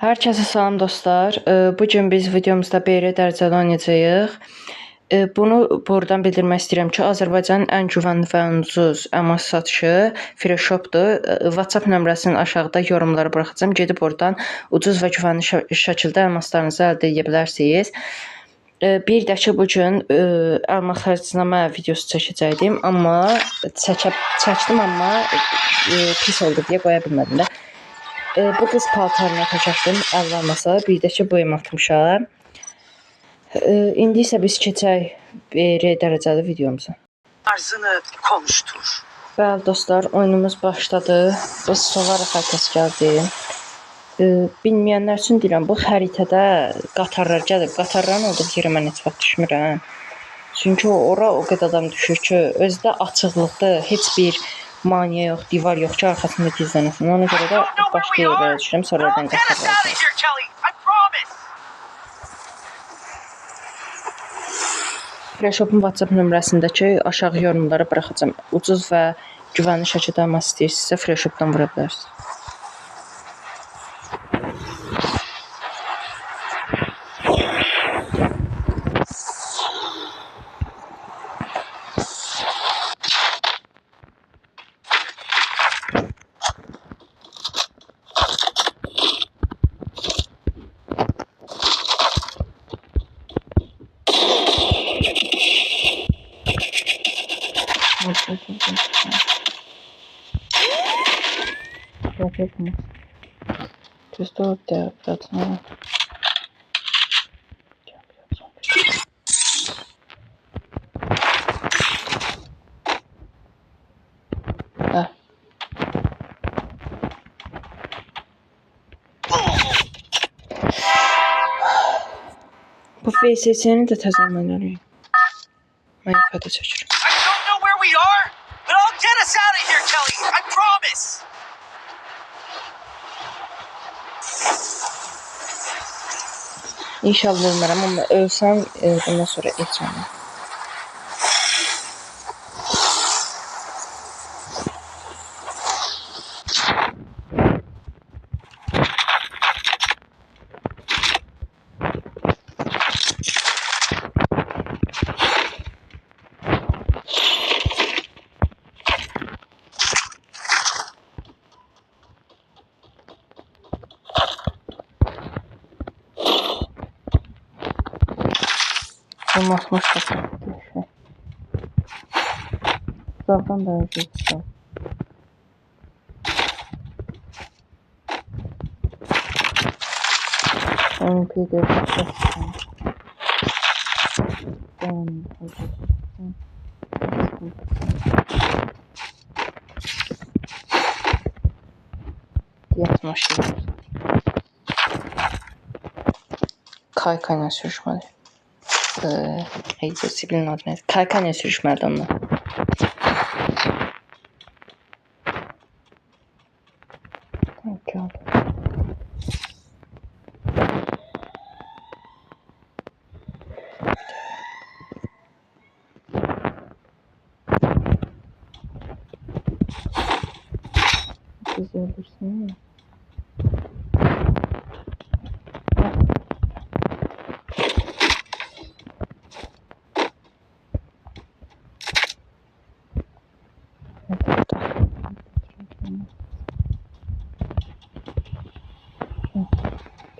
Hər kəsə salam dostlar. Bugün biz videomuzda BR dərəcəli oynayacağıq. Bunu buradan bildirmək istəyirəm ki, Azərbaycanın ən güvənli və ucuz əmas satışı Freshopdur. WhatsApp nömrəsini aşağıda yorumlara buraxacağam. Gedib oradan ucuz və güvənli şəkildə əmaslarınızı əldə edə bilərsiniz. Bir də ki, bugün əmas xərcnamə videosu çəkəcəkdim, amma çəkdim, amma pis oldu deyə qoya bilmədim də. Bu qız paltarına taşıdım əvvəlməsə, bir də ki, boyum atmışam. İndi isə biz keçək BR dərəcəli videomuza. Arzını konuştur. Bəli dostlar, oyunumuz başladı. Biz Sovara xəritəsi gəldi. Bilməyənlər üçün deyirəm, bu xəritədə qatarlar gəlib. Qatarların olduğu yerə mən heç vaxt düşmürəm. Çünki ora o qədər adam düşür ki, özdə açıqlıqda heç bir maniyə yox, divar yox ki, arxasında gizlənəsin. Ona görə də başqa yerlərə düşürəm, sonra oradan qatarlar. Freshop'un WhatsApp nömrəsindəki aşağı yorumlara buraxacağam. Ucuz və güvənli şəkildə əmas istəyirsinizsə Freshop'dan vura bilərsiniz. Просто der Platz. Bu VSS'ni də təzəmən arayım. Mən yuxarıda çəkirəm. I don't know where we are, but I'll get us out of here, Kelly. I promise. İnşallah ölmərəm, amma ölsəm bundan sonra etməm. Bu masmaş kapatıyor. Uzaktan da öleceksin. Onun pide yapacaksın. Yatmış. Kaykayla sürüşmeli. Heyce sibilin adı nədir? Kaykayla sürüşməlidir onlar. Siz öldürsün.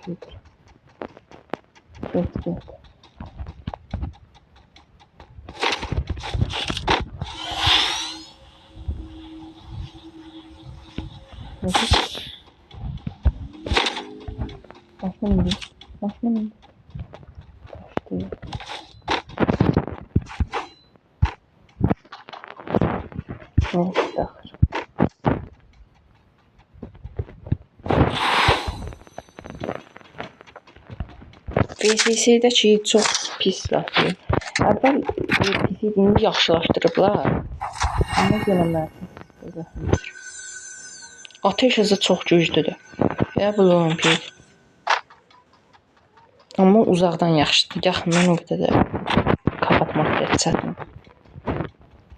Get. Başlayalım. Kaçtı. Neyse. VSS-dəki çox pis silahdır. Əvvəl pis-ini yaxşılaşdırıblar. Amma yenə mənə ateş hızı çox güclüdür. Bu oyun pis. Amma uzaqdan yaxşıdır. Yaxından o qədər də kapatmaq da çətin.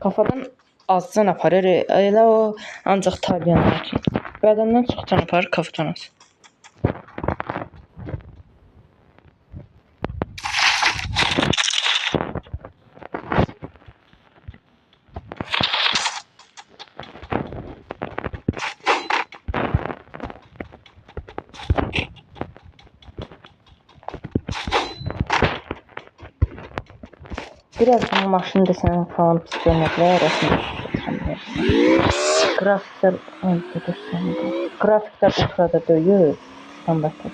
Kafadan azcan aparır. Elə o ancaq tarbiyanlar üçün. Bədəndən çox can aparır kafadan az. Biraz bu maşını desəm falan pis görünəcək, rəsmə. Grafiklər ultrada döyür. Standartda.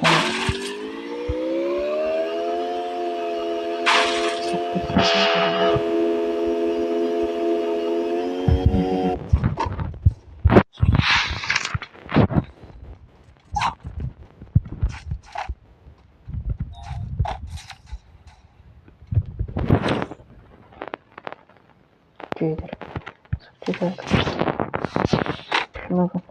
Gelir. Güzel. Şuna bak.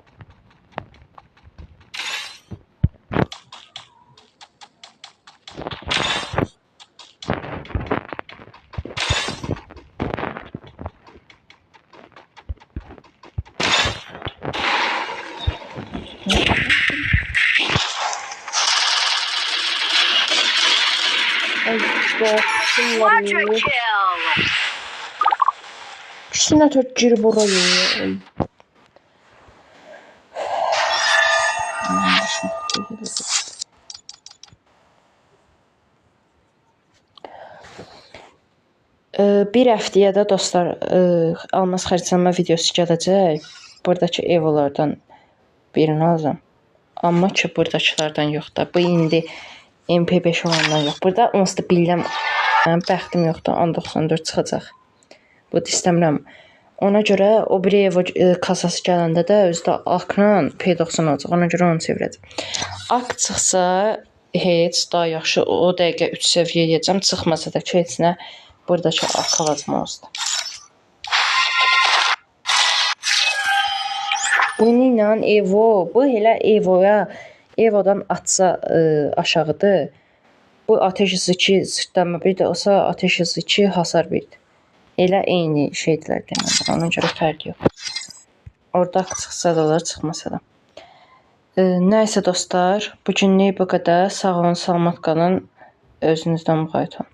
Quadra kill. İkisine çok gir burayı. Bir həftəyə də dostlar almaz xərclənmə videosu gələcək. Buradakı evolardan birini alacağım. Amma ki buradakılardan yox da. Bu indi MP5 olandan yox. Burada onsuz da bilirəm. Mənim bəxtim yoxdur. 1094 çıxacaq. Bu da istəmirəm. Ona görə o bir evo kasası gələndə də özdə akla P90 olacaq. Ona görə onu çevirəcəm. Ak çıxsa heç daha yaxşı. O dəqiqə 3 səviyyə edəcəm. Çıxmasa da ki heçnə buradakı ak alacam olsun. Bununla Evo, bu elə Evoya, Evodan atsa aşağıdır. Bu ateş hızı 2 sırtlama bir də olsa ateş hızı 2 hasar bir. Elə eyni şeydilər deməli. Ona görə fərq yox. Orada çıxsa da olar, çıxmasa da. Nəysə dostlar, bu günlük bu qədər. Sağ olun, salamat qalın. Özünüzdən müğayət olun.